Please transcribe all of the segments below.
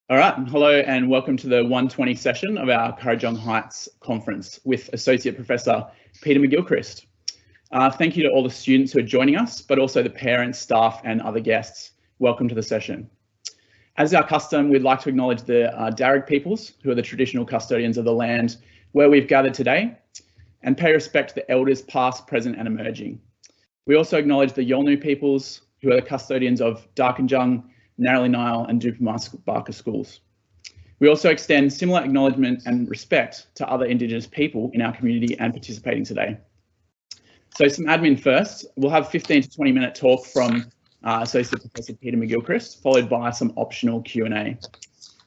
All right, hello and welcome to the 120 session of our Kurrajong Heights conference with Associate Professor Peter McGilchrist. Thank you to all the students who are joining us, but also the parents, staff and other guests. Welcome to the session. As our custom, we'd like to acknowledge the Darug peoples, who are the traditional custodians of the land where we've gathered today, and pay respect to the elders past, present and emerging. We also acknowledge the Yolngu peoples, who are the custodians of Darkinjung, Narrowly Nile and Dupamarka schools. We also extend similar acknowledgement and respect to other Indigenous people in our community and participating today. So some admin first. We'll have 15 to 20-minute talk from Associate Professor Peter McGilchrist, followed by some optional Q&A.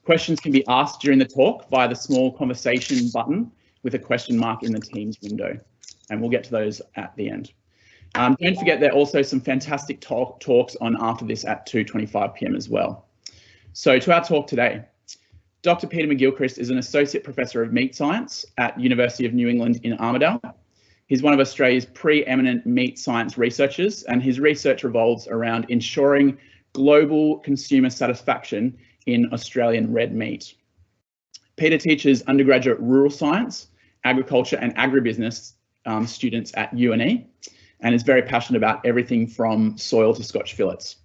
Questions can be asked during the talk via the small conversation button with a question mark in the Teams window, and we'll get to those at the end. Don't forget there are also some fantastic talks on after this at 2:25 p.m. as well. So to our talk today, Dr. Peter McGilchrist is an Associate Professor of Meat Science at University of New England in Armidale. He's one of Australia's preeminent meat science researchers, and his research revolves around ensuring global consumer satisfaction in Australian red meat. Peter teaches undergraduate rural science, agriculture and agribusiness students at UNE, and is very passionate about everything from soil to scotch fillets.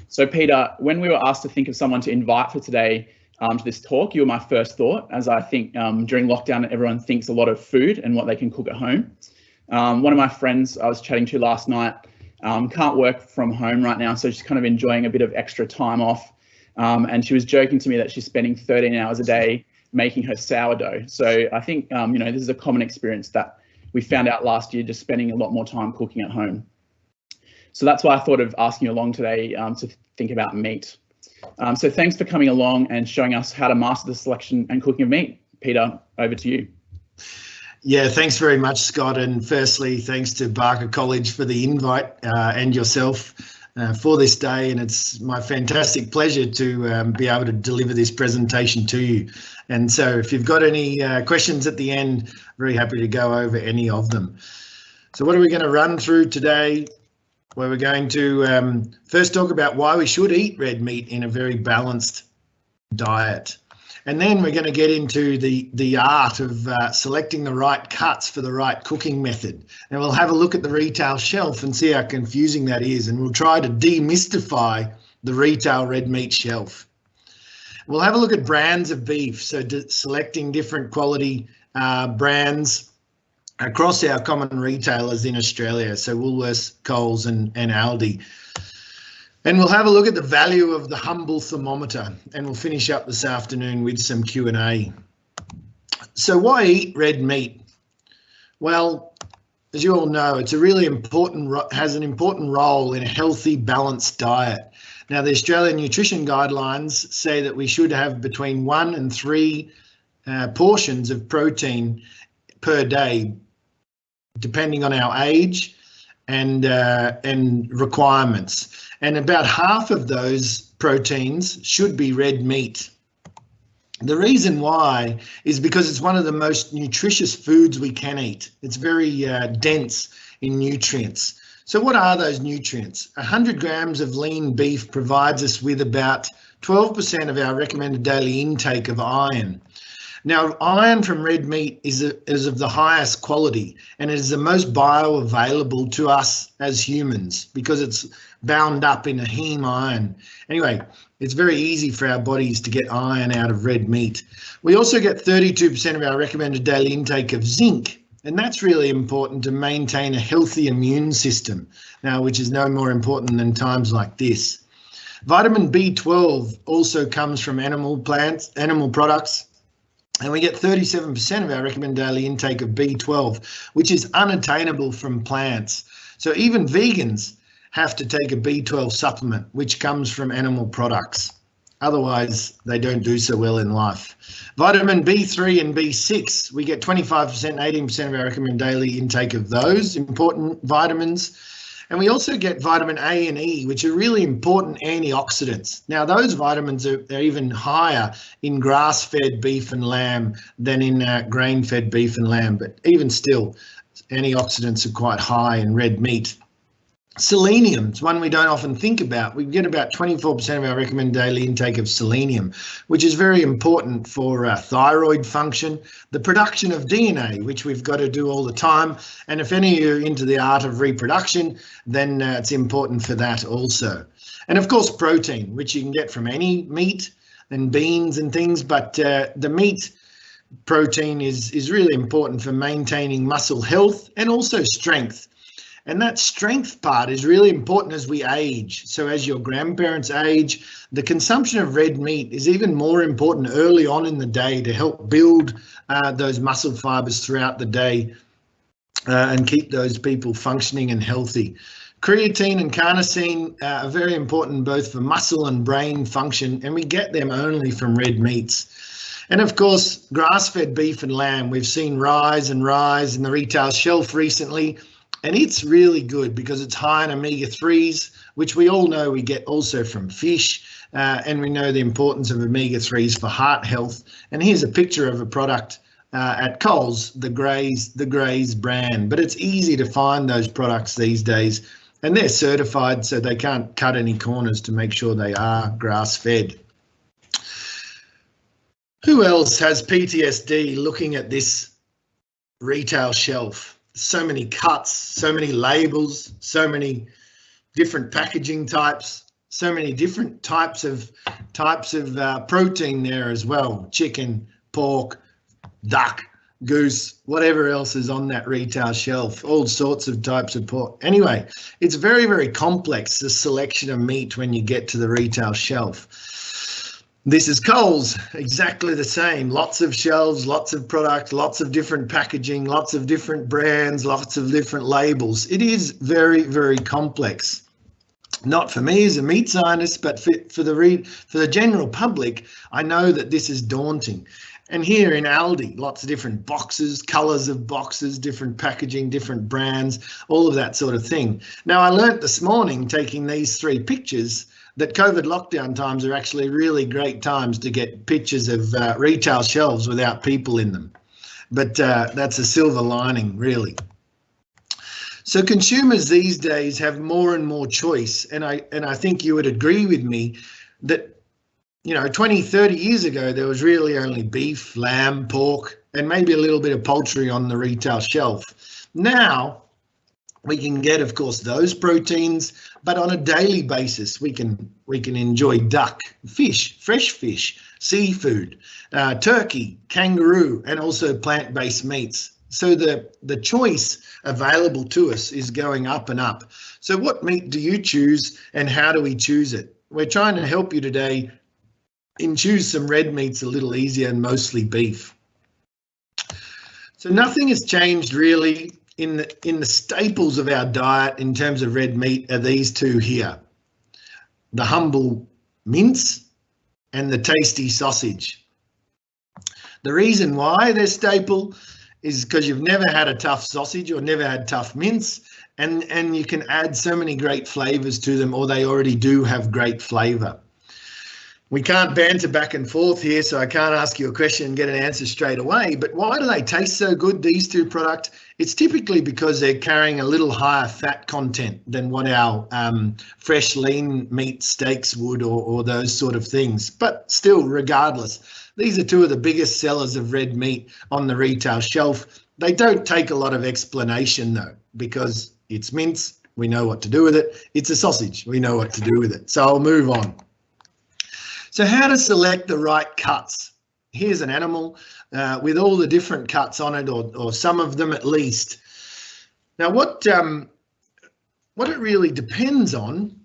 So Peter, when we were asked to think of someone to invite for today to this talk, you were my first thought, as I think during lockdown everyone thinks a lot of food and what they can cook at home. One of my friends I was chatting to last night can't work from home right now, so she's kind of enjoying a bit of extra time off. And she was joking to me that she's spending 13 hours a day making her sourdough. So I think, this is a common experience that we found out last year, just spending a lot more time cooking at home. So that's why I thought of asking you along today to think about meat. So thanks for coming along and showing us how to master the selection and cooking of meat. Peter, over to you. Yeah, thanks very much, Scott. And firstly, thanks to Barker College for the invite and yourself for this day. And it's my fantastic pleasure to be able to deliver this presentation to you. And so if you've got any questions at the end, very happy to go over any of them. So what are we going to run through today? Well, we're going to first talk about why we should eat red meat in a very balanced diet. And then we're going to get into the art of selecting the right cuts for the right cooking method. And we'll have a look at the retail shelf and see how confusing that is. And we'll try to demystify the retail red meat shelf. We'll have a look at brands of beef, so selecting different quality brands across our common retailers in Australia, so Woolworths, Coles and Aldi. And we'll have a look at the value of the humble thermometer, and we'll finish up this afternoon with some Q&A. So why eat red meat? Well, as you all know, it's a really has an important role in a healthy, balanced diet. Now, the Australian Nutrition Guidelines say that we should have between 1 and 3 portions of protein per day, depending on our age and requirements. And about half of those proteins should be red meat. The reason why is because it's one of the most nutritious foods we can eat. It's very dense in nutrients. So what are those nutrients? 100 grams of lean beef provides us with about 12% of our recommended daily intake of iron. Now, iron from red meat is of the highest quality, and it is the most bioavailable to us as humans because it's bound up in a heme iron. Anyway, it's very easy for our bodies to get iron out of red meat. We also get 32% of our recommended daily intake of zinc, and that's really important to maintain a healthy immune system, now, which is no more important than times like this. Vitamin B12 also comes from animal products. And we get 37% of our recommended daily intake of B12, which is unattainable from plants. So even vegans have to take a B12 supplement, which comes from animal products. Otherwise, they don't do so well in life. Vitamin B3 and B6, we get 25% and 18% of our recommended daily intake of those important vitamins. And we also get vitamin A and E, which are really important antioxidants. Now, those vitamins are even higher in grass-fed beef and lamb than in grain-fed beef and lamb. But even still, antioxidants are quite high in red meat. Selenium is one we don't often think about. We get about 24% of our recommended daily intake of selenium, which is very important for thyroid function, the production of DNA, which we've got to do all the time. And if any of you are into the art of reproduction, then it's important for that also. And of course, protein, which you can get from any meat and beans and things, but the meat protein is really important for maintaining muscle health and also strength. And that strength part is really important as we age. So as your grandparents age, the consumption of red meat is even more important early on in the day to help build those muscle fibers throughout the day and keep those people functioning and healthy. Creatine and carnosine are very important both for muscle and brain function, and we get them only from red meats. And of course, grass-fed beef and lamb, we've seen rise in the retail shelf recently. And it's really good because it's high in omega-3s, which we all know we get also from fish, and we know the importance of omega-3s for heart health. And here's a picture of a product at Coles, the Graze brand. But it's easy to find those products these days, and they're certified, so they can't cut any corners to make sure they are grass-fed. Who else has PTSD looking at this retail shelf? So many cuts, so many labels, so many different packaging types, so many different types of protein there as well. Chicken, pork, duck, goose, whatever else is on that retail shelf, all sorts of types of pork. Anyway, it's very, very complex, the selection of meat when you get to the retail shelf. This is Coles, exactly the same. Lots of shelves, lots of products, lots of different packaging, lots of different brands, lots of different labels. It is very, very complex. Not for me as a meat scientist, but for the general public, I know that this is daunting. And here in Aldi, lots of different boxes, colours of boxes, different packaging, different brands, all of that sort of thing. Now, I learnt this morning, taking these 3 pictures, that COVID lockdown times are actually really great times to get pictures of retail shelves without people in them. But that's a silver lining, really. So consumers these days have more and more choice. And I think you would agree with me that, 20, 30 years ago, there was really only beef, lamb, pork, and maybe a little bit of poultry on the retail shelf. Now, we can get, of course, those proteins, but on a daily basis, we can enjoy duck, fish, fresh fish, seafood, turkey, kangaroo, and also plant-based meats. So the choice available to us is going up and up. So what meat do you choose, and how do we choose it? We're trying to help you today and choose some red meats a little easier, and mostly beef. So nothing has changed really. In the staples of our diet in terms of red meat are these 2 here, the humble mince and the tasty sausage. The reason why they're staple is because you've never had a tough sausage or never had tough mince, and you can add so many great flavours to them, or they already do have great flavour. We can't banter back and forth here, so I can't ask you a question and get an answer straight away. But why do they taste so good, these 2 products? It's typically because they're carrying a little higher fat content than what our fresh lean meat steaks would, or those sort of things. But still, regardless, these are 2 of the biggest sellers of red meat on the retail shelf. They don't take a lot of explanation, though, because it's mince, we know what to do with it. It's a sausage, we know what to do with it. So I'll move on. So how to select the right cuts. Here's an animal with all the different cuts on it, or some of them at least. Now, what it really depends on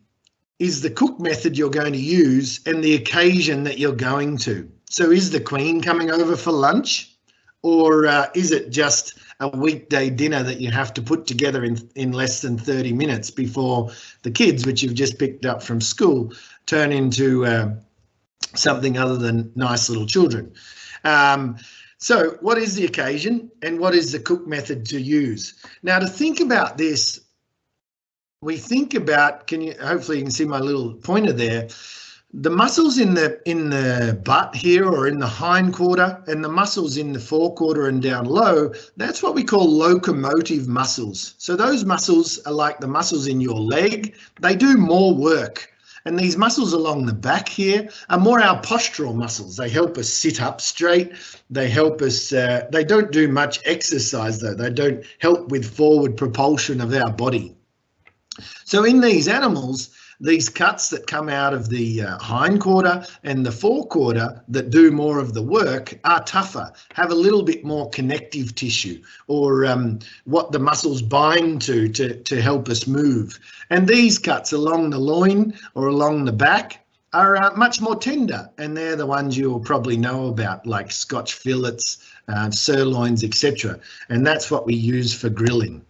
is the cook method you're going to use and the occasion that you're going to. So is the Queen coming over for lunch, or is it just a weekday dinner that you have to put together in less than 30 minutes before the kids, which you've just picked up from school, turn into something other than nice little children? So what is the occasion, and what is the cook method to use? Now, to think about this, we think about, hopefully you can see my little pointer there. The muscles in the butt here or in the hind quarter, and the muscles in the forequarter and down low, that's what we call locomotive muscles. So those muscles are like the muscles in your leg. They do more work. And these muscles along the back here are more our postural muscles. They help us sit up straight. They help us, they don't do much exercise though. They don't help with forward propulsion of our body. So in these animals, these cuts that come out of the hind quarter and the forequarter that do more of the work are tougher, have a little bit more connective tissue, or what the muscles bind to help us move. And these cuts along the loin or along the back are much more tender, and they're the ones you'll probably know about, like scotch fillets, sirloins, etc. And that's what we use for grilling.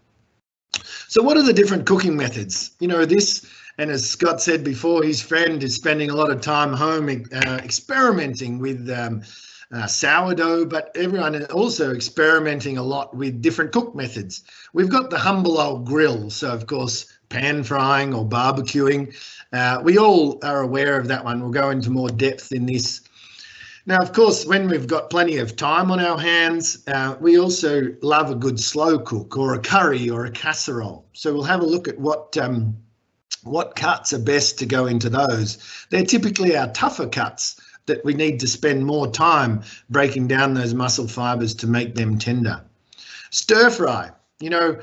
So what are the different cooking methods? You know, this, and as Scott said before, his friend is spending a lot of time home experimenting with sourdough, but everyone is also experimenting a lot with different cook methods. We've got the humble old grill, so of course pan frying or barbecuing. We all are aware of that one. We'll go into more depth in this. Now, of course, when we've got plenty of time on our hands, we also love a good slow cook or a curry or a casserole. So we'll have a look at what cuts are best to go into those. They're typically our tougher cuts that we need to spend more time breaking down those muscle fibers to make them tender. Stir fry, you know,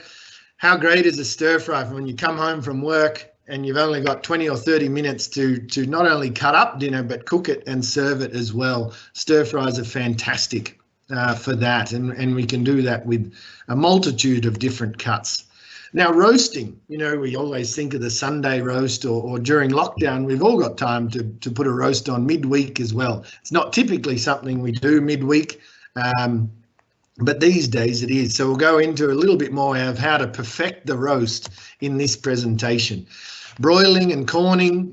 how great is a stir fry when you come home from work and you've only got 20 or 30 minutes to not only cut up dinner, but cook it and serve it as well. Stir fries are fantastic for that, and we can do that with a multitude of different cuts. Now, roasting, you know, we always think of the Sunday roast, or during lockdown, we've all got time to put a roast on midweek as well. It's not typically something we do midweek, but these days it is. So we'll go into a little bit more of how to perfect the roast in this presentation. Broiling and corning,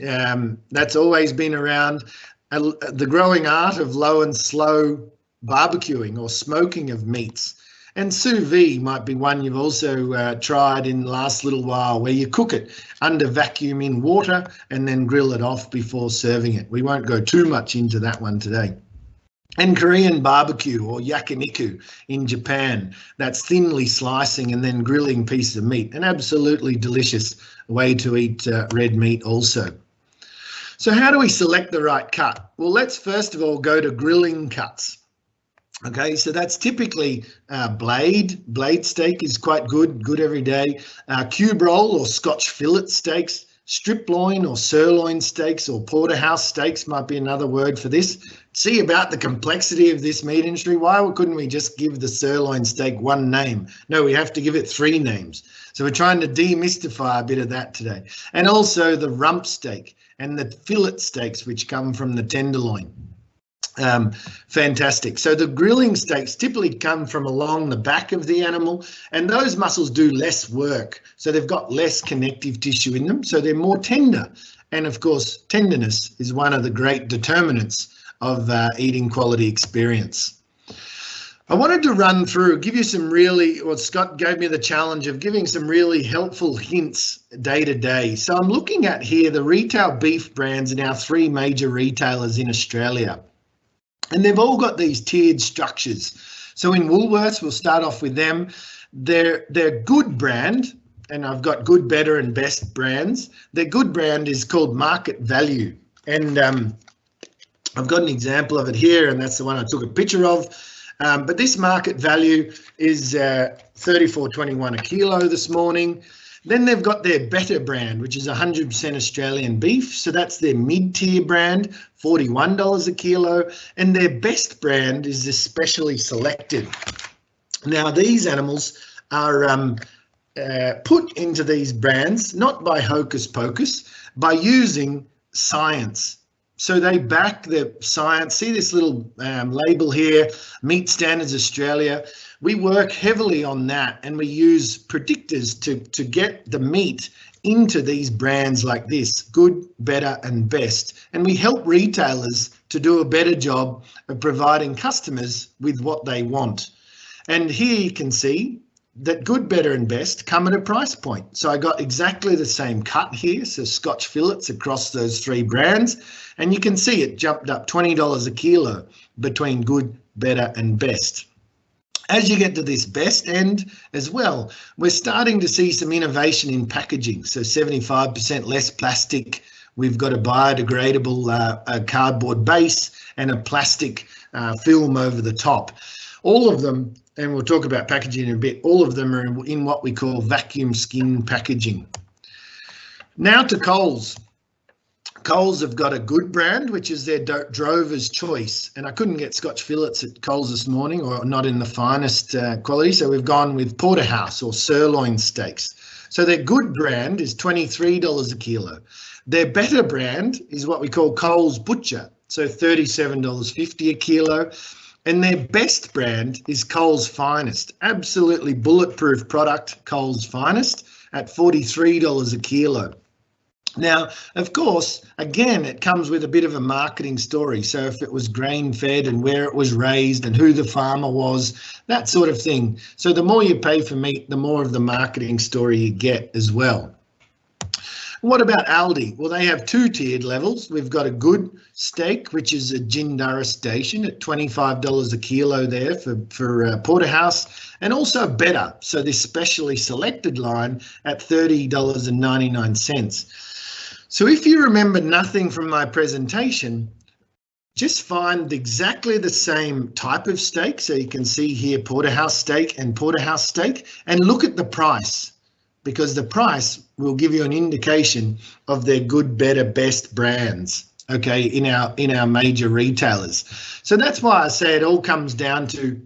that's always been around. The growing art of low and slow barbecuing or smoking of meats. And sous vide might be one you've also tried in the last little while, where you cook it under vacuum in water and then grill it off before serving it. We won't go too much into that one today. And Korean barbecue, or yakiniku in Japan, that's thinly slicing and then grilling pieces of meat. An absolutely delicious way to eat red meat also. So how do we select the right cut? Well, let's first of all go to grilling cuts. Okay, so that's typically blade steak is quite good every day. Cube roll or Scotch fillet steaks, strip loin or sirloin steaks, or porterhouse steaks might be another word for this. See about the complexity of this meat industry. Why couldn't we just give the sirloin steak one name? No, we have to give it 3 names. So we're trying to demystify a bit of that today. And also the rump steak and the fillet steaks, which come from the tenderloin. Fantastic. So the grilling steaks typically come from along the back of the animal, and those muscles do less work. So they've got less connective tissue in them, so they're more tender. And of course, tenderness is one of the great determinants of eating quality experience. I wanted to run through, give you some really, well, Scott gave me the challenge of giving some really helpful hints day to day. So I'm looking at here the retail beef brands in our 3 major retailers in Australia. And they've all got these tiered structures. So in Woolworths, we'll start off with them. Their good brand, and I've got good, better and best brands. Their good brand is called Market Value. And I've got an example of it here, and that's the one I took a picture of. But this Market Value is $34.21 a kilo this morning. Then they've got their better brand, which is 100% Australian beef. So that's their mid-tier brand, $41 a kilo. And their best brand is especially selected. Now, these animals are put into these brands, not by hocus pocus, by using science. So they back the science. See this little label here, Meat Standards Australia. We work heavily on that, and we use predictors to get the meat into these brands like this, good, better and best. And we help retailers to do a better job of providing customers with what they want. And here you can see that good, better and best come at a price point. So I got exactly the same cut here, so scotch fillets across those 3 brands, and you can see it jumped up $20 a kilo between good, better and best. As you get to this best end as well, we're starting to see some innovation in packaging. So 75% less plastic. We've got a biodegradable cardboard base and a plastic film over the top. All of them, and we'll talk about packaging in a bit, all of them are in what we call vacuum skin packaging. Now to Coles. Coles have got a good brand, which is their drover's choice. And I couldn't get scotch fillets at Coles this morning, or not in the finest quality. So we've gone with porterhouse or sirloin steaks. So their good brand is $23 a kilo. Their better brand is what we call Coles Butcher. So $37.50 a kilo. And their best brand is Coles Finest. Absolutely bulletproof product, Coles Finest, at $43 a kilo. Now, of course, again, it comes with a bit of a marketing story. So if it was grain fed and where it was raised and who the farmer was, that sort of thing. So the more you pay for meat, the more of the marketing story you get as well. What about Aldi? Well, they have 2 tiered levels. We've got a good steak, which is a Jindara station at $25 a kilo there for porterhouse, and also better. So this specially selected line at $30.99. So if you remember nothing from my presentation, just find exactly the same type of steak. So you can see here porterhouse steak and porterhouse steak, and look at the price, because the price will give you an indication of their good, better, best brands, okay, in our major retailers. So that's why I say it all comes down to,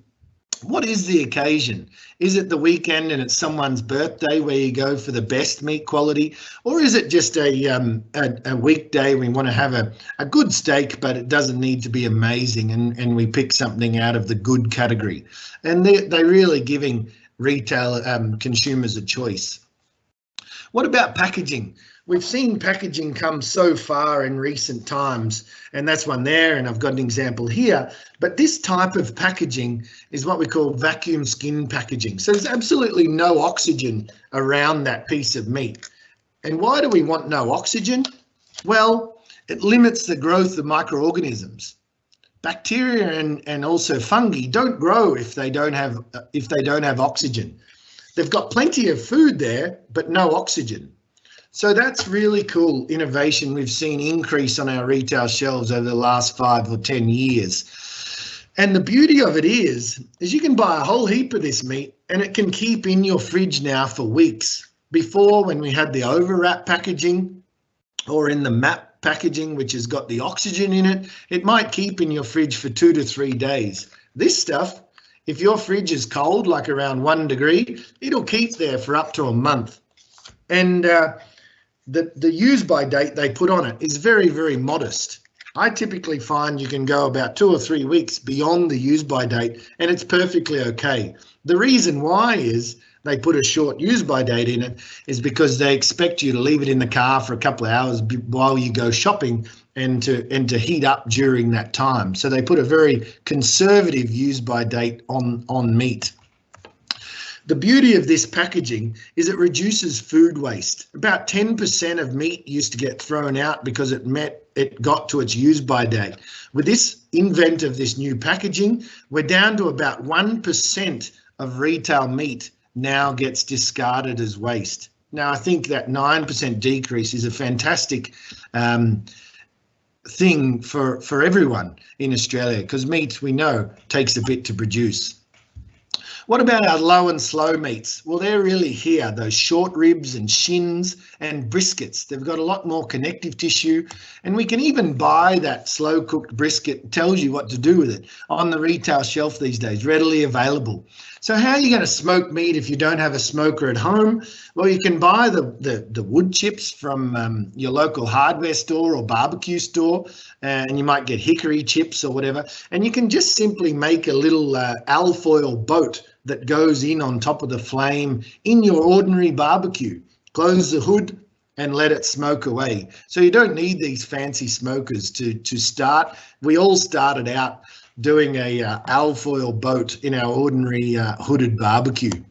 what is the occasion? Is it the weekend and it's someone's birthday where you go for the best meat quality? Or is it just a weekday we want to have a good steak, but it doesn't need to be amazing, and we pick something out of the good category? And they're really giving retail consumers a choice. What about packaging? We've seen packaging come so far in recent times, and that's one there, and I've got an example here. But this type of packaging is what we call vacuum skin packaging. So there's absolutely no oxygen around that piece of meat. And why do we want no oxygen? Well, it limits the growth of microorganisms. Bacteria and also fungi don't grow if they don't have oxygen. They've got plenty of food there, but no oxygen. So that's really cool innovation we've seen increase on our retail shelves over the last 5 or 10 years. And the beauty of it is you can buy a whole heap of this meat and it can keep in your fridge now for weeks. Before, when we had the overwrap packaging or in the MAP packaging, which has got the oxygen in it, it might keep in your fridge for 2 to 3 days. This stuff, if your fridge is cold, like around 1 degree, it'll keep there for up to a month. And the use by date they put on it is very, very modest. I typically find you can go about 2 or 3 weeks beyond the use by date and it's perfectly okay. The reason why is they put a short use by date in it is because they expect you to leave it in the car for a couple of hours while you go shopping and to heat up during that time. So they put a very conservative use by date on meat. The beauty of this packaging is it reduces food waste. About 10% of meat used to get thrown out because it got to its use by date. With this invent of this new packaging, we're down to about 1% of retail meat now gets discarded as waste. Now, I think that 9% decrease is a fantastic thing for everyone in Australia, because meat, we know, takes a bit to produce. What about our low and slow meats? Well, they're really here, those short ribs and shins and briskets. They've got a lot more connective tissue, and we can even buy that slow cooked brisket. It tells you what to do with it on the retail shelf these days, readily available. So how are you going to smoke meat if you don't have a smoker at home? Well, you can buy the wood chips from your local hardware store or barbecue store, and you might get hickory chips or whatever, and you can just simply make a little alfoil boat that goes in on top of the flame in your ordinary barbecue. Close the hood and let it smoke away. So you don't need these fancy smokers to start. We all started out doing a alfoil boat in our ordinary hooded barbecue.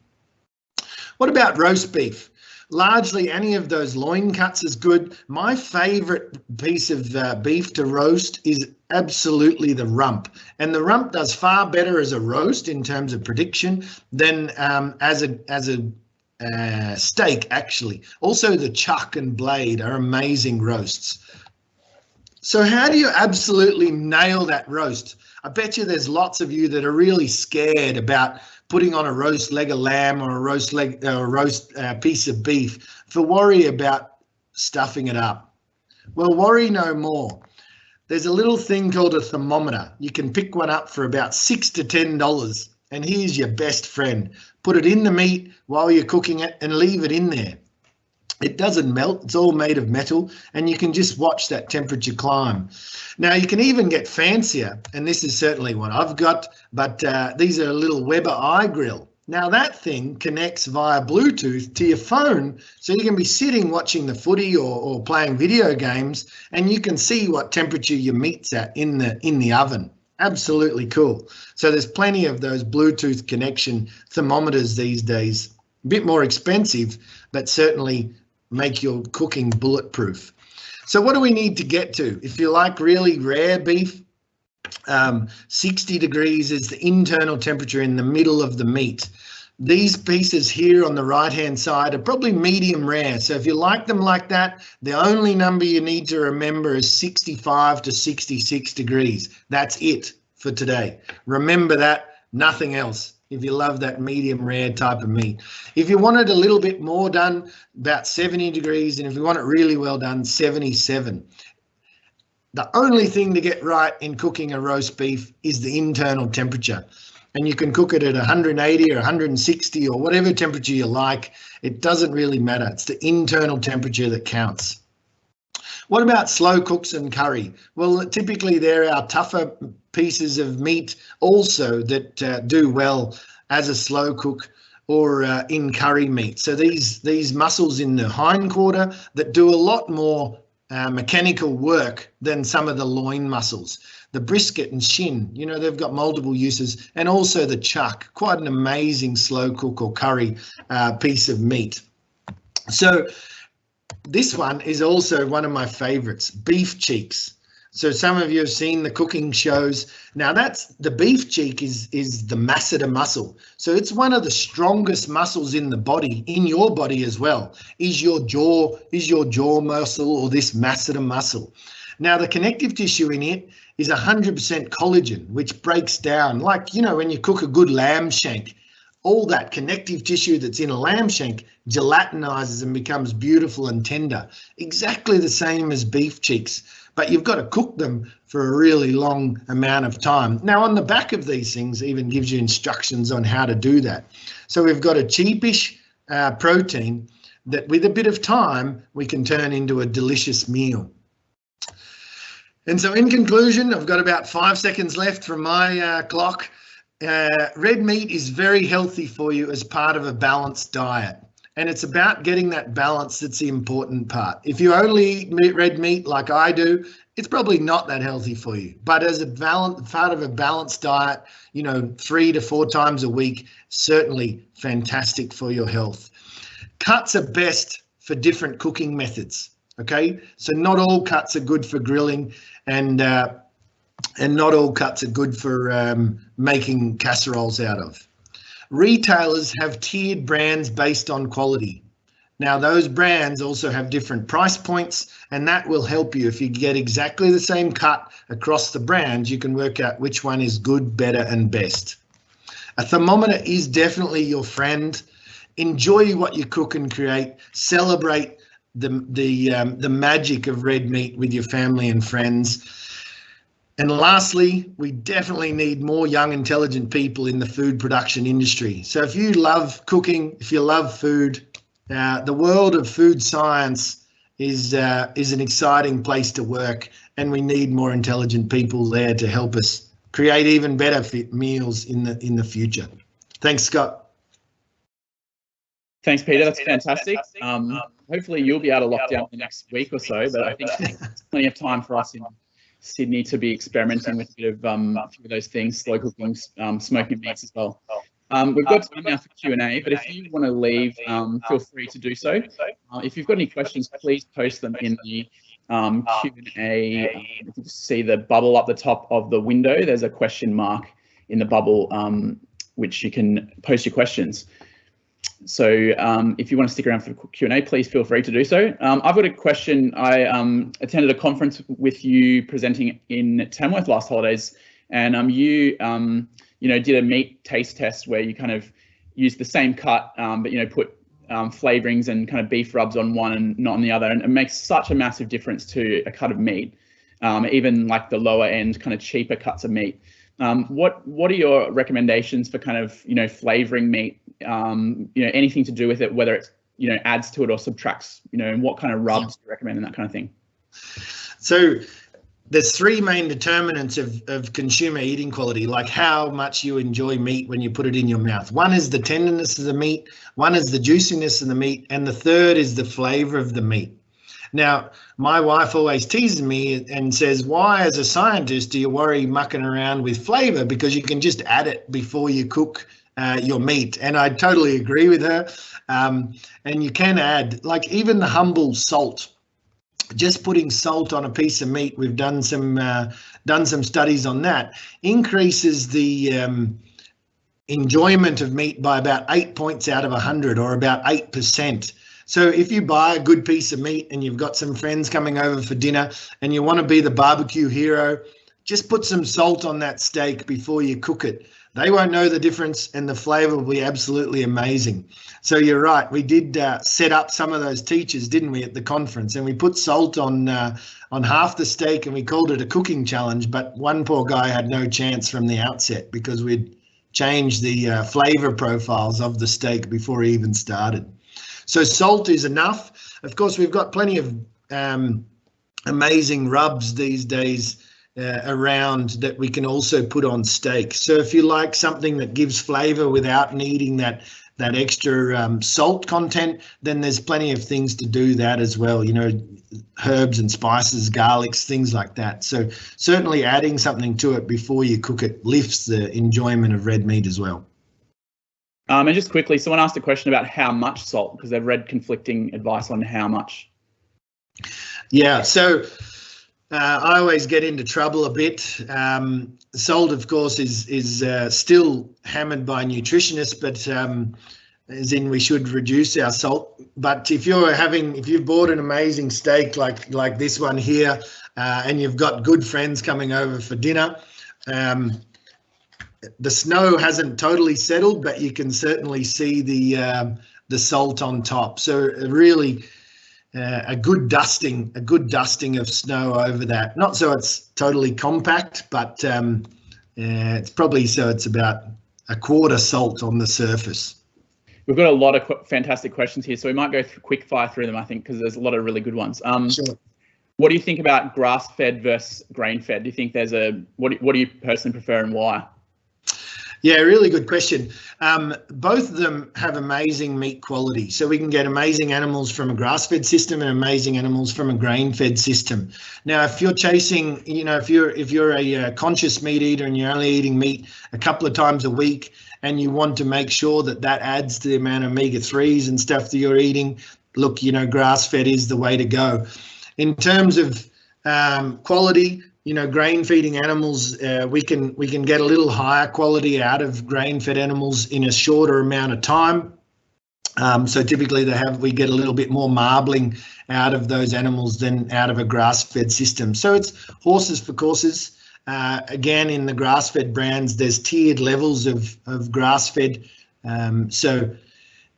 What about roast beef? Largely any of those loin cuts is good. My favourite piece of beef to roast is absolutely the rump. And the rump does far better as a roast in terms of prediction than as a steak, actually. Also, the chuck and blade are amazing roasts. So how do you absolutely nail that roast? I bet you there's lots of you that are really scared about putting on a roast leg of lamb or a roast piece of beef for worry about stuffing it up. Well, worry no more. There's a little thing called a thermometer. You can pick one up for about $6 to $10, and here's your best friend. Put it in the meat while you're cooking it and leave it in there. It doesn't melt, it's all made of metal, and you can just watch that temperature climb. Now you can even get fancier, and this is certainly what I've got, but these are a little Weber iGrill. Now that thing connects via Bluetooth to your phone, so you can be sitting watching the footy or playing video games, and you can see what temperature your meat's at in the oven. Absolutely cool. So there's plenty of those Bluetooth connection thermometers these days. A bit more expensive, but certainly make your cooking bulletproof. So what do we need to get to? If you like really rare beef, 60 degrees is the internal temperature in the middle of the meat. These pieces here on the right-hand side are probably medium rare. So if you like them like that, the only number you need to remember is 65 to 66 degrees. That's it for today. Remember that, nothing else. If you love that medium rare type of meat. If you want it a little bit more done, about 70 degrees, and if you want it really well done, 77. The only thing to get right in cooking a roast beef is the internal temperature. And you can cook it at 180 or 160 or whatever temperature you like. It doesn't really matter. It's the internal temperature that counts. What about slow cooks and curry? Well, typically they're our tougher pieces of meat also that do well as a slow cook or in curry meat. So these muscles in the hindquarter that do a lot more mechanical work than some of the loin muscles. The brisket and shin, you know, they've got multiple uses, and also the chuck, quite an amazing slow cook or curry piece of meat. So this one is also one of my favorites, beef cheeks. So some of you have seen the cooking shows. Now that's the beef cheek is the masseter muscle. So it's one of the strongest muscles in the body, in your body as well, is your jaw muscle or this masseter muscle. Now the connective tissue in it is 100% collagen, which breaks down like, you know, when you cook a good lamb shank, all that connective tissue that's in a lamb shank gelatinizes and becomes beautiful and tender. Exactly the same as beef cheeks, but you've got to cook them for a really long amount of time. Now on the back of these things even gives you instructions on how to do that. So we've got a cheapish protein that with a bit of time we can turn into a delicious meal. And so in conclusion, I've got about 5 seconds left from my clock. Red meat is very healthy for you as part of a balanced diet. And it's about getting that balance that's the important part. If you only eat red meat like I do, it's probably not that healthy for you. But as a part of a balanced diet, you know, 3 to 4 times a week, certainly fantastic for your health. Cuts are best for different cooking methods. Okay, so not all cuts are good for grilling, and not all cuts are good for making casseroles out of. Retailers have tiered brands based on quality. Now those brands also have different price points, and that will help you. If you get exactly the same cut across the brands, you can work out which one is good, better, and best. A thermometer is definitely your friend. Enjoy what you cook and create. Celebrate the magic of red meat with your family and friends. And lastly, we definitely need more young, intelligent people in the food production industry. So if you love cooking, if you love food, the world of food science is an exciting place to work, and we need more intelligent people there to help us create even better meals in the future. Thanks, Scott. Thanks, Peter. That's fantastic. Hopefully you'll be able to lock down the next week or so, but I think there's plenty of time for us in Sydney to be experimenting with a bit of a few of those things, slow cooking, smoking meats as well. We've got time now for Q&A, but if you want to leave, feel free to do so. If you've got any questions, please post them in the Q&A. If you just see the bubble up the top of the window, there's a question mark in the bubble, which you can post your questions. So if you want to stick around for the Q&A, please feel free to do so. I've got a question. I attended a conference with you presenting in Tamworth last holidays, and you did a meat taste test where you kind of used the same cut, but put flavorings and kind of beef rubs on one and not on the other, and it makes such a massive difference to a cut of meat, even like the lower end kind of cheaper cuts of meat. What are your recommendations for kind of flavoring meat? Anything to do with it, whether it's adds to it or subtracts, and what kind of rubs do you recommend and that kind of thing? So there's three main determinants of consumer eating quality, like how much you enjoy meat when you put it in your mouth. One is the tenderness of the meat, one is the juiciness of the meat, and the third is the flavor of the meat. Now, my wife always teases me and says, why as a scientist do you worry mucking around with flavor? Because you can just add it before you cook your meat. And I totally agree with her. And you can add, like, even the humble salt. Just putting salt on a piece of meat, we've done some studies on that, increases the enjoyment of meat by about 8 points out of 100, or about 8%. So if you buy a good piece of meat and you've got some friends coming over for dinner and you want to be the barbecue hero, just put some salt on that steak before you cook it. They won't know the difference and the flavor will be absolutely amazing. So you're right. We did set up some of those teachers, didn't we, at the conference, and we put salt on half the steak and we called it a cooking challenge. But one poor guy had no chance from the outset because we'd changed the flavor profiles of the steak before he even started. So salt is enough. Of course, we've got plenty of amazing rubs these days around that we can also put on steak. So if you like something that gives flavor without needing that extra salt content, then there's plenty of things to do that as well. Herbs and spices, garlics, things like that. So certainly adding something to it before you cook it lifts the enjoyment of red meat as well. And just quickly, someone asked a question about how much salt, because they've read conflicting advice on how much. Yeah, so I always get into trouble a bit. Salt, of course, is still hammered by nutritionists, but as in we should reduce our salt. But if you've bought an amazing steak like this one here, and you've got good friends coming over for dinner, the snow hasn't totally settled, but you can certainly see the salt on top. So really a good dusting of snow over that. Not so it's totally compact, but it's probably so it's about a quarter salt on the surface. We've got a lot of fantastic questions here, so we might go quick fire through them, I think, because there's a lot of really good ones. Sure. What do you think about grass-fed versus grain-fed? Do you think there's what do you personally prefer and why? Yeah, really good question. Both of them have amazing meat quality. So we can get amazing animals from a grass-fed system and amazing animals from a grain-fed system. Now, if you're chasing, if you're a conscious meat eater and you're only eating meat a couple of times a week and you want to make sure that adds to the amount of omega-3s and stuff that you're eating, look, grass-fed is the way to go. In terms of quality, grain feeding animals, we can get a little higher quality out of grain fed animals in a shorter amount of time. So typically we get a little bit more marbling out of those animals than out of a grass fed system. So it's horses for courses. Again, in the grass fed brands, there's tiered levels of grass fed. So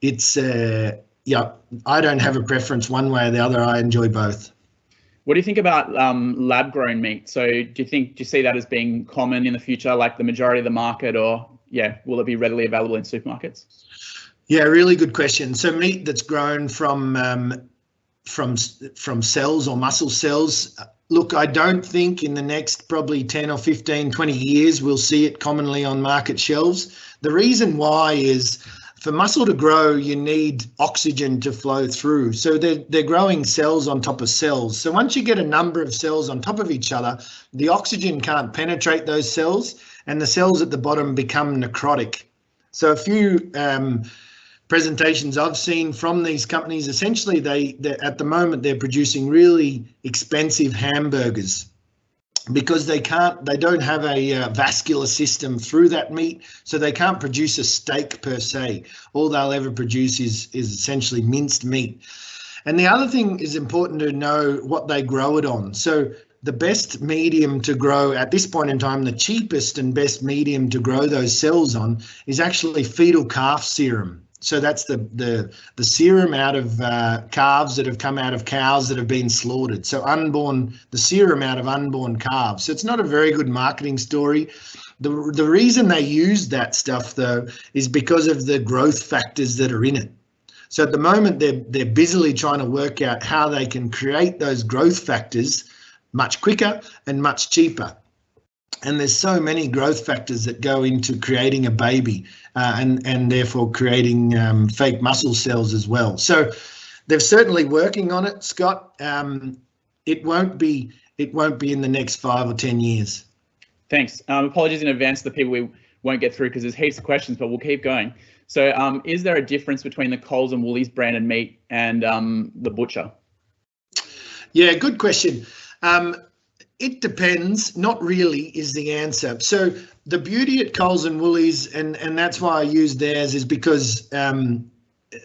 it's, I don't have a preference one way or the other. I enjoy both. What do you think about lab-grown meat? So do you see that as being common in the future, like the majority of the market, or will it be readily available in supermarkets? Yeah, really good question. So meat that's grown from cells or muscle cells. Look, I don't think in the next probably 10 or 15, 20 years we'll see it commonly on market shelves. The reason why is, for muscle to grow, you need oxygen to flow through. So they're growing cells on top of cells. So once you get a number of cells on top of each other, the oxygen can't penetrate those cells and the cells at the bottom become necrotic. So a few presentations I've seen from these companies, essentially they at the moment they're producing really expensive hamburgers because they don't have a vascular system through that meat, so they can't produce a steak per se. All they'll ever produce is essentially minced meat. And the other thing is important to know what they grow it on. So the best medium to grow at this point in time, the cheapest and best medium to grow those cells on is actually fetal calf serum. So that's the serum out of calves that have come out of cows that have been slaughtered. So the serum out of unborn calves. So it's not a very good marketing story. The reason they use that stuff though is because of the growth factors that are in it. So at the moment they're busily trying to work out how they can create those growth factors much quicker and much cheaper. And there's so many growth factors that go into creating a baby and therefore creating fake muscle cells as well. So they're certainly working on it, Scott. It won't be in the next 5 or 10 years. Thanks. Apologies in advance to the people we won't get through because there's heaps of questions, but we'll keep going. So is there a difference between the Coles and Woolies branded meat and the butcher? Yeah, good question. It depends, not really is the answer. So the beauty at Coles and Woolies, and that's why I use theirs, is because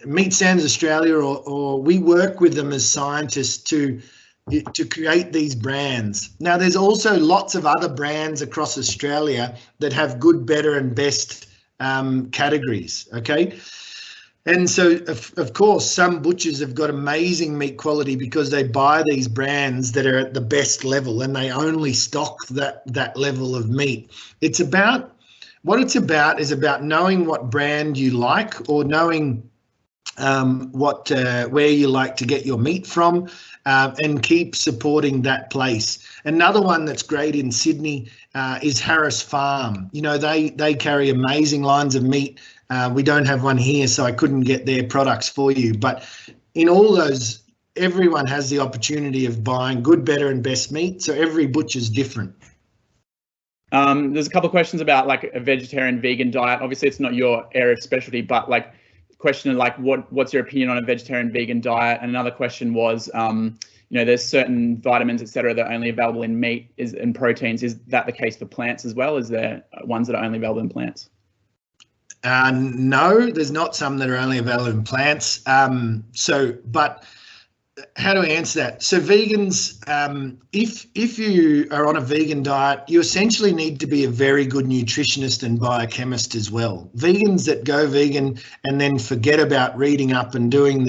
Meat Standards Australia or we work with them as scientists to create these brands. Now, there's also lots of other brands across Australia that have good, better and best categories, okay? And so, of course, some butchers have got amazing meat quality because they buy these brands that are at the best level and they only stock that level of meat. It's about knowing what brand you like or knowing where you like to get your meat from and keep supporting that place. Another one that's great in Sydney is Harris Farm. You know, they carry amazing lines of meat. We don't have one here, so I couldn't get their products for you. But in all those, everyone has the opportunity of buying good, better and best meat. So every butcher's different. There's a couple of questions about like a vegetarian vegan diet. Obviously, it's not your area of specialty, but like question like what's your opinion on a vegetarian vegan diet? And another question was, there's certain vitamins, etc., that are only available in meat and proteins. Is that the case for plants as well? Is there ones that are only available in plants? No, there's not some that are only available in plants. But how do I answer that? So vegans, if you are on a vegan diet, you essentially need to be a very good nutritionist and biochemist as well. Vegans that go vegan and then forget about reading up and trying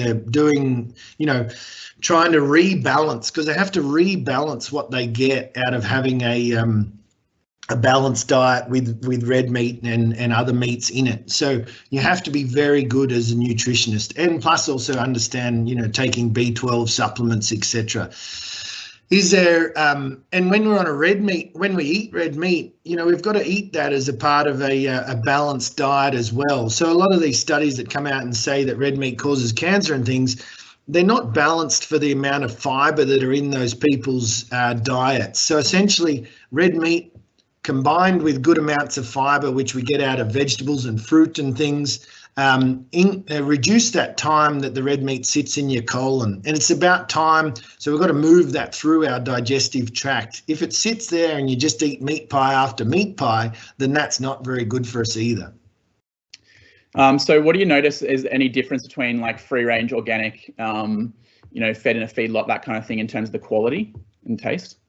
to rebalance, because they have to rebalance what they get out of having a balanced diet with red meat and other meats in it. So you have to be very good as a nutritionist, and plus also understand, taking B12 supplements, etc. Is there, and when we're on when we eat red meat, we've got to eat that as a part of a balanced diet as well. So a lot of these studies that come out and say that red meat causes cancer and things, they're not balanced for the amount of fiber that are in those people's diets. So essentially red meat combined with good amounts of fiber, which we get out of vegetables and fruit and things, reduce that time that the red meat sits in your colon. And it's about time, so we've got to move that through our digestive tract. If it sits there and you just eat meat pie after meat pie, then that's not very good for us either. So what do you notice is any difference between like free range organic, fed in a feedlot, that kind of thing, in terms of the quality and taste?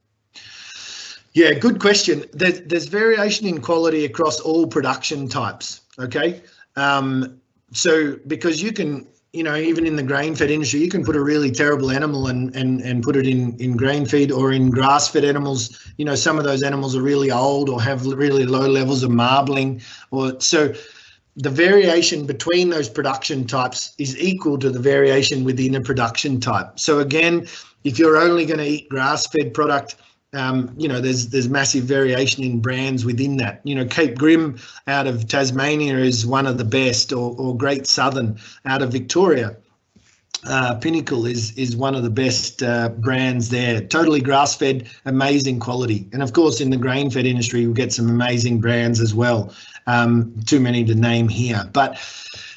Yeah, good question. There's variation in quality across all production types, okay? So because you can, even in the grain-fed industry, you can put a really terrible animal and put it in grain feed, or in grass-fed animals. Some of those animals are really old or have really low levels of marbling, so the variation between those production types is equal to the variation within a production type. So again, if you're only going to eat grass-fed product, there's massive variation in brands within that. Cape Grim out of Tasmania is one of the best, or Great Southern out of Victoria. Pinnacle is one of the best brands there. Totally grass-fed, amazing quality. And of course, in the grain-fed industry, we get some amazing brands as well. Too many to name here. But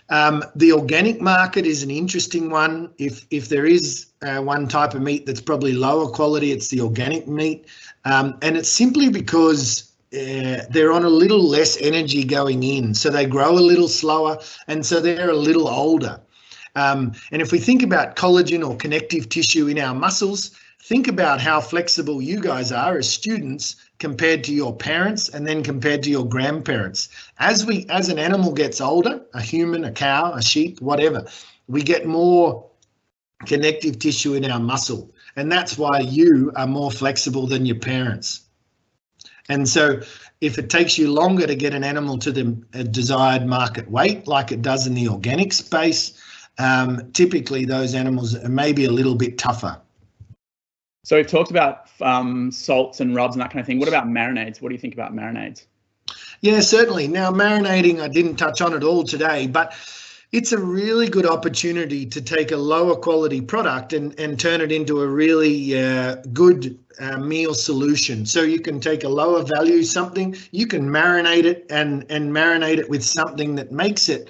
the organic market is an interesting one. If there is one type of meat that's probably lower quality, it's the organic meat. And it's simply because they're on a little less energy going in. So they grow a little slower, and so they're a little older. And if we think about collagen or connective tissue in our muscles, think about how flexible you guys are as students compared to your parents and then compared to your grandparents. As an animal gets older, a human, a cow, a sheep, whatever, we get more connective tissue in our muscle. And that's why you are more flexible than your parents. And so if it takes you longer to get an animal to the desired market weight, like it does in the organic space, typically those animals are maybe a little bit tougher. So we've talked about salts and rubs and that kind of thing. What about marinades? What do you think about marinades? Yeah, certainly. Now, marinating, I didn't touch on it all today, but it's a really good opportunity to take a lower quality product and turn it into a really good meal solution. So you can take a lower value something, you can marinate it and marinate it with something that makes it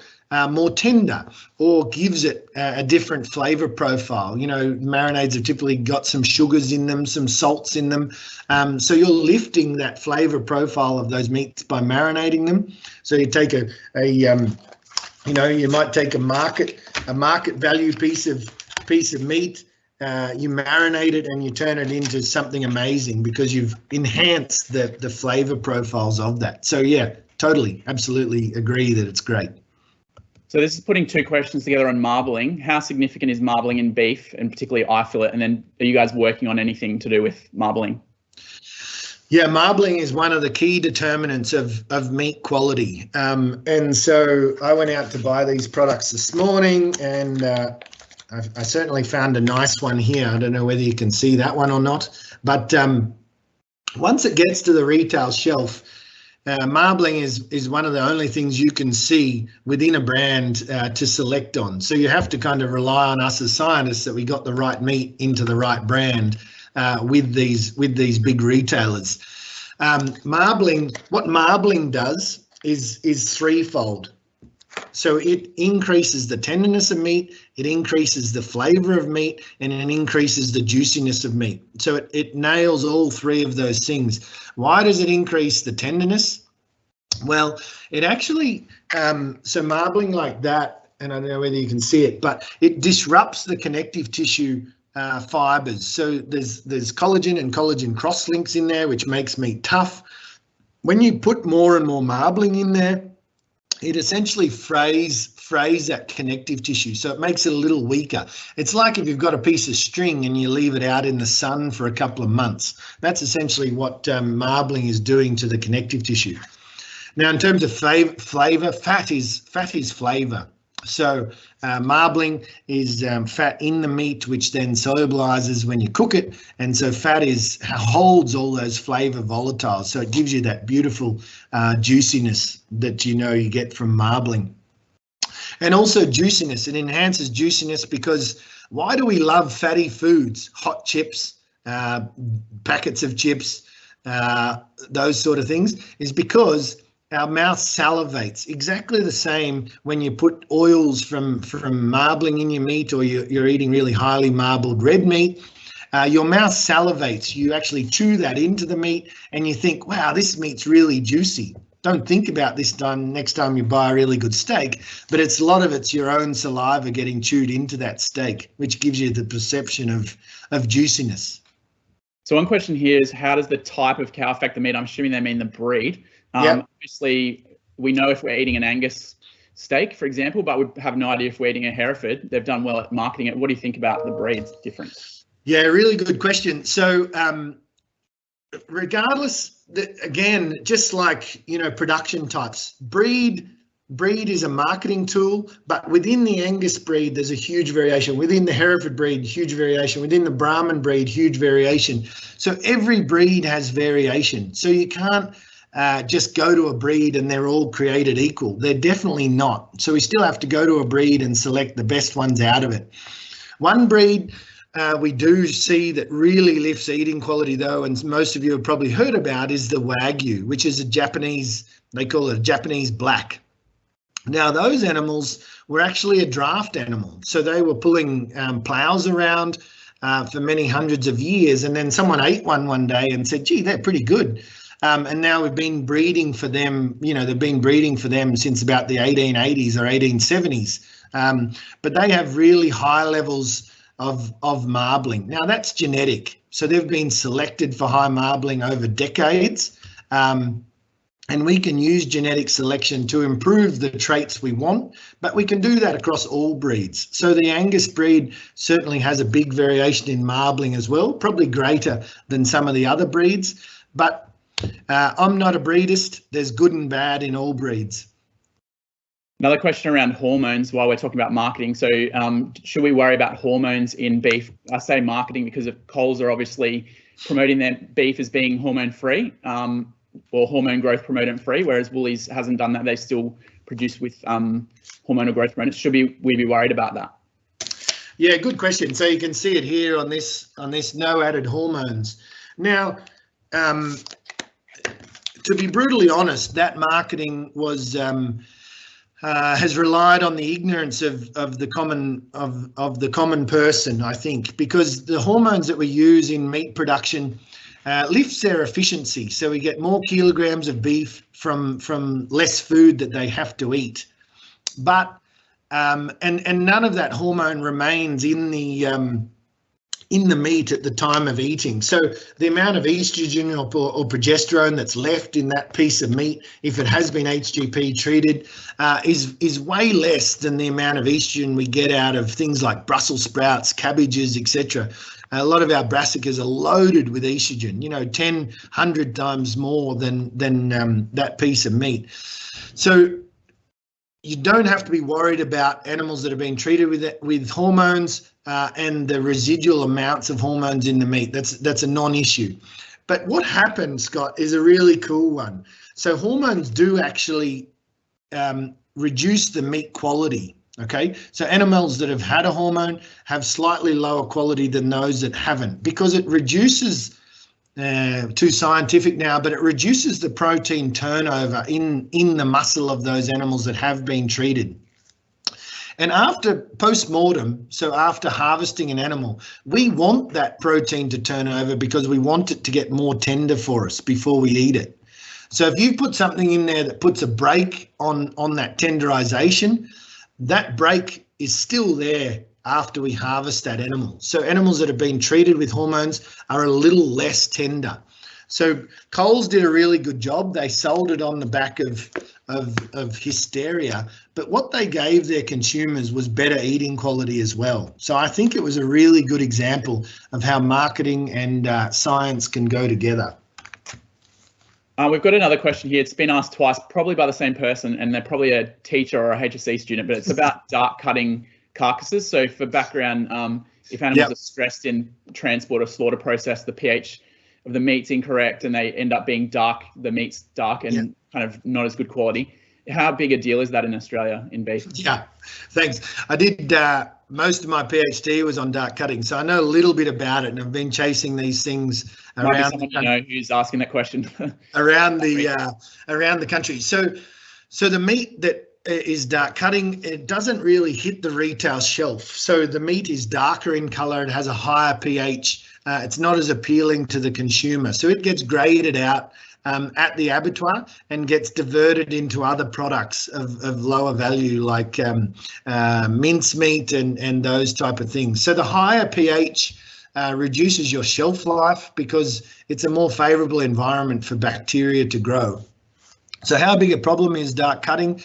more tender or gives it a different flavor profile. You know, marinades have typically got some sugars in them, some salts in them. So you're lifting that flavor profile of those meats by marinating them. So you take you might take a market value piece of meat, you marinate it and you turn it into something amazing because you've enhanced the flavor profiles of that. So yeah, totally, absolutely agree that it's great. So this is putting two questions together on marbling. How significant is marbling in beef, and particularly eye fillet? And then are you guys working on anything to do with marbling? Yeah, marbling is one of the key determinants of meat quality. And so I went out to buy these products this morning, and I certainly found a nice one here. I don't know whether you can see that one or not, but once it gets to the retail shelf, marbling is one of the only things you can see within a brand to select on. So you have to kind of rely on us as scientists that we got the right meat into the right brand with these big retailers. What marbling does is threefold. So it increases the tenderness of meat, it increases the flavor of meat, and it increases the juiciness of meat. So it nails all three of those things. Why does it increase the tenderness? Well, it actually, so marbling like that, and I don't know whether you can see it, but it disrupts the connective tissue fibers. So there's collagen and collagen cross-links in there, which makes meat tough. When you put more and more marbling in there, it essentially frays that connective tissue, so it makes it a little weaker. It's like if you've got a piece of string and you leave it out in the sun for a couple of months. That's essentially what marbling is doing to the connective tissue. Now, in terms of flavor, fat is flavor. So marbling is fat in the meat, which then solubilizes when you cook it, and so fat holds all those flavor volatiles. So it gives you that beautiful juiciness that you get from marbling. And also juiciness, it enhances juiciness because why do we love fatty foods? Hot chips, packets of chips, those sort of things, is because our mouth salivates exactly the same when you put oils from marbling in your meat, or you're eating really highly marbled red meat. Your mouth salivates. You actually chew that into the meat and you think, wow, this meat's really juicy. Don't think about this next time you buy a really good steak, but a lot of it's your own saliva getting chewed into that steak, which gives you the perception of juiciness. So one question here is, how does the type of cow affect the meat? I'm assuming they mean the breed. Yep. Obviously, we know if we're eating an Angus steak, for example, but we have no idea if we're eating a Hereford. They've done well at marketing it. What do you think about the breeds difference? Yeah, really good question. So regardless, again, just like, production types, breed is a marketing tool, but within the Angus breed, there's a huge variation. Within the Hereford breed, huge variation. Within the Brahman breed, huge variation. So every breed has variation. So you can't just go to a breed and they're all created equal. They're definitely not. So we still have to go to a breed and select the best ones out of it. One breed we do see that really lifts eating quality though, and most of you have probably heard about, is the Wagyu, which is a Japanese, they call it a Japanese black. Now those animals were actually a draft animal. So they were pulling plows around for many hundreds of years, and then someone ate one day and said, gee, they're pretty good. And now we've been breeding for them, they've been breeding for them since about the 1880s or 1870s. But they have really high levels of marbling. Now that's genetic. So they've been selected for high marbling over decades. And we can use genetic selection to improve the traits we want, but we can do that across all breeds. So the Angus breed certainly has a big variation in marbling as well, probably greater than some of the other breeds, but I'm not a breedist. There's good and bad in all breeds. Another question around hormones while we're talking about marketing. So should we worry about hormones in beef? I say marketing because Coles are obviously promoting their beef as being hormone-free. Or hormone growth promotant free, whereas Woolies hasn't done that. They still produce with hormonal growth promotants. Should we be worried about that? Yeah, good question. So you can see it here on this no added hormones. Now, to be brutally honest, that marketing was has relied on the ignorance of the common person, I think, because the hormones that we use in meat production lifts their efficiency, so we get more kilograms of beef from less food that they have to eat. But and none of that hormone remains in the meat at the time of eating. So the amount of estrogen or progesterone that's left in that piece of meat, if it has been HGP treated, is way less than the amount of estrogen we get out of things like Brussels sprouts, cabbages, etc. A lot of our brassicas are loaded with estrogen, 10, 100 times more than that piece of meat. So you don't have to be worried about animals that have been treated with hormones and the residual amounts of hormones in the meat. That's a non-issue. But what happens, Scott, is a really cool one. So hormones do actually reduce the meat quality. Okay, so animals that have had a hormone have slightly lower quality than those that haven't, because it reduces, too scientific now, but it reduces the protein turnover in the muscle of those animals that have been treated. And after post-mortem, so after harvesting an animal, we want that protein to turn over because we want it to get more tender for us before we eat it. So if you put something in there that puts a brake on that tenderization, that brake is still there after we harvest that animal. So animals that have been treated with hormones are a little less tender. So Coles did a really good job. They sold it on the back of hysteria, but what they gave their consumers was better eating quality as well. So I think it was a really good example of how marketing and science can go together. We've got another question here. It's been asked twice, probably by the same person, and they're probably a teacher or a HSC student, but it's about dark cutting carcasses. So for background, if animals are stressed in transport or slaughter process, the pH of the meat's incorrect and they end up being dark, the meat's dark and kind of not as good quality. How big a deal is that in Australia in beef? Yeah, thanks. I did most of my PhD was on dark cutting, so I know a little bit about it, and I've been chasing these things around the country, who's asking that question around the country. So the meat that is dark cutting, it doesn't really hit the retail shelf. So the meat is darker in color, it has a higher pH. It's not as appealing to the consumer, so it gets graded out at the abattoir and gets diverted into other products of lower value, like mincemeat and those type of things. So the higher pH reduces your shelf life because it's a more favourable environment for bacteria to grow. So how big a problem is dark cutting?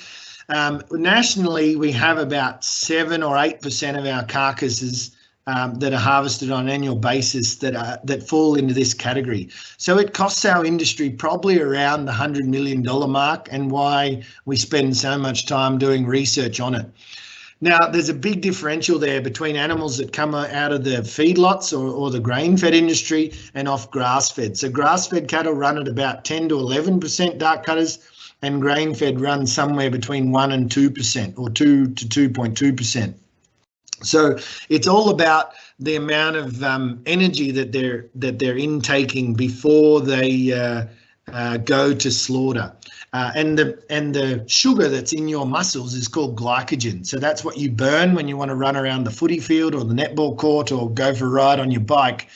Nationally, we have about 7 or 8% of our carcasses that are harvested on an annual basis that fall into this category. So it costs our industry probably around the $100 million mark, and why we spend so much time doing research on it. Now, there's a big differential there between animals that come out of the feedlots or the grain-fed industry and off grass-fed. So grass-fed cattle run at about 10 to 11% dark cutters, and grain-fed run somewhere between 1 and 2% or 2 to 2.2%. So it's all about the amount of energy that they're intaking before they go to slaughter. And the sugar that's in your muscles is called glycogen. So that's what you burn when you want to run around the footy field or the netball court or go for a ride on your bike.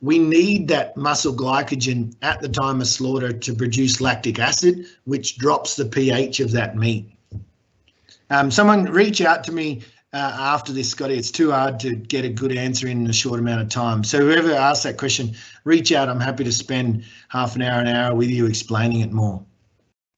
We need that muscle glycogen at the time of slaughter to produce lactic acid, which drops the pH of that meat. Someone reach out to me after this, Scotty. It's too hard to get a good answer in a short amount of time. So whoever asked that question, reach out. I'm happy to spend half an hour with you explaining it more.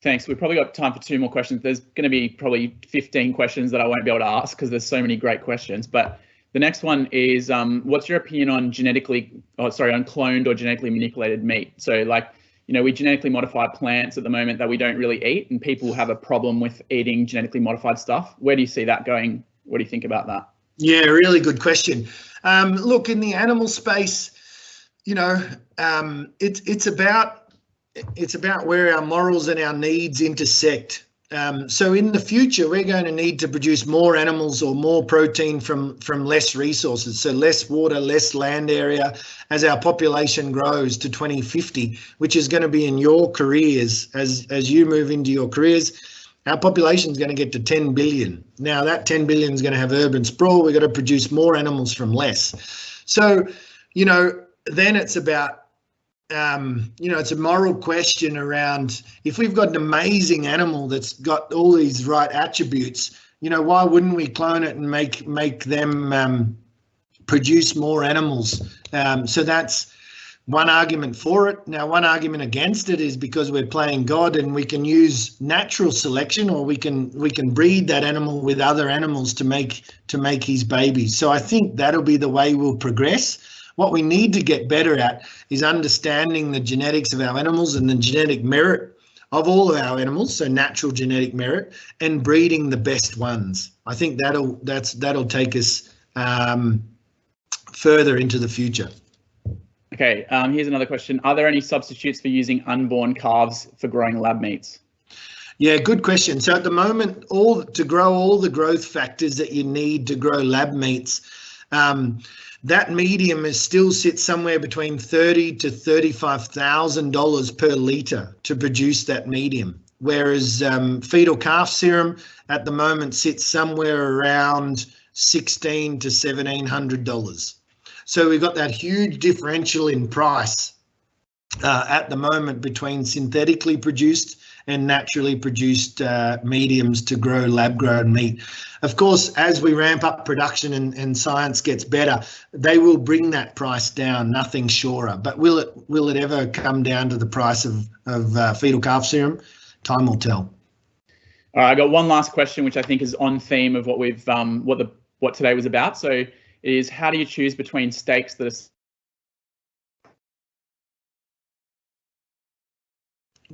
Thanks. We've probably got time for 2 more questions. There's going to be probably 15 questions that I won't be able to ask because there's so many great questions. But the next one is, what's your opinion on on cloned or genetically manipulated meat? So like, we genetically modify plants at the moment that we don't really eat, and people have a problem with eating genetically modified stuff. Where do you see that going? What do you think about that? Yeah, really good question. Look, in the animal space, it's about where our morals and our needs intersect. So in the future, we're going to need to produce more animals or more protein from less resources. So less water, less land area as our population grows to 2050, which is going to be in your careers. As you move into your careers, our population is going to get to 10 billion. Now that 10 billion is going to have urban sprawl. We've got to produce more animals from less. So, then it's about, it's a moral question around, if we've got an amazing animal that's got all these right attributes, why wouldn't we clone it and make them produce more animals? So that's one argument for it. Now, one argument against it is because we're playing God and we can use natural selection, or we can breed that animal with other animals to make his babies. So I think that'll be the way we'll progress. What we need to get better at is understanding the genetics of our animals and the genetic merit of all of our animals, so natural genetic merit, and breeding the best ones. I think that'll take us further into the future. Okay, here's another question. Are there any substitutes for using unborn calves for growing lab meats? Yeah, good question. So at the moment, to grow all the growth factors that you need to grow lab meats, that medium still sits somewhere between $30,000 to $35,000 per litre to produce that medium, whereas fetal calf serum at the moment sits somewhere around $1,600 to $1,700. So we've got that huge differential in price at the moment between synthetically produced and naturally produced mediums to grow lab-grown meat. Of course, as we ramp up production and science gets better, they will bring that price down, nothing surer. But will it ever come down to the price of fetal calf serum? Time will tell. All right, I got one last question, which I think is on theme of what we've what today was about. So is, how do you choose between steaks that are...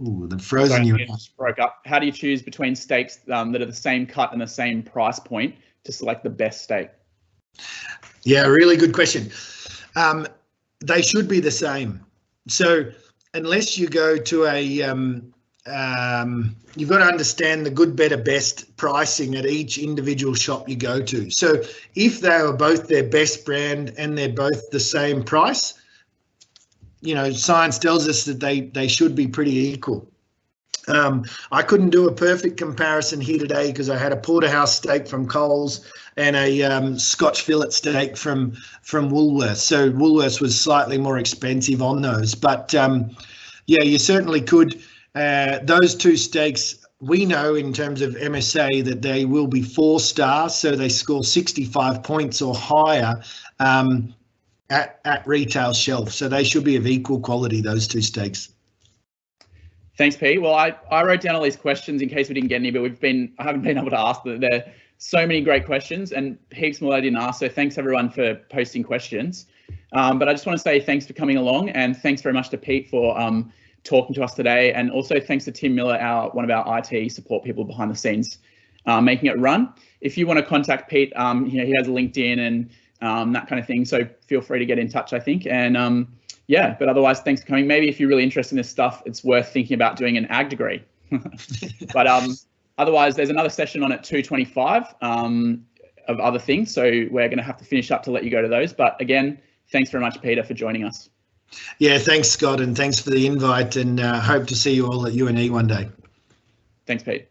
Ooh, the frozen you just broke up. How do you choose between steaks that are the same cut and the same price point to select the best steak? Yeah, really good question. They should be the same. So unless you go to a, you've got to understand the good, better, best pricing at each individual shop you go to. So if they are both their best brand and they're both the same price, science tells us that they should be pretty equal. I couldn't do a perfect comparison here today because I had a porterhouse steak from Coles and a scotch fillet steak from Woolworths. So Woolworths was slightly more expensive on those, but yeah, you certainly could. Those two steaks, we know in terms of MSA that they will be 4 stars, so they score 65 points or higher at retail shelf. So they should be of equal quality, those two steaks. Thanks, Pete. Well, I wrote down all these questions in case we didn't get any, but I haven't been able to ask them. There are so many great questions and heaps more I didn't ask. So thanks everyone for posting questions. But I just want to say thanks for coming along, and thanks very much to Pete for talking to us today. And also thanks to Tim Miller, one of our IT support people behind the scenes, making it run. If you want to contact Pete, he has a LinkedIn and that kind of thing. So feel free to get in touch, I think. And yeah, but otherwise, thanks for coming. Maybe if you're really interested in this stuff, it's worth thinking about doing an ag degree. But otherwise, there's another session on at 2:25. of other things, so we're going to have to finish up to let you go to those. But again, thanks very much, Peter, for joining us. Yeah, thanks, Scott, and thanks for the invite, and hope to see you all at UNE one day. Thanks, Pete.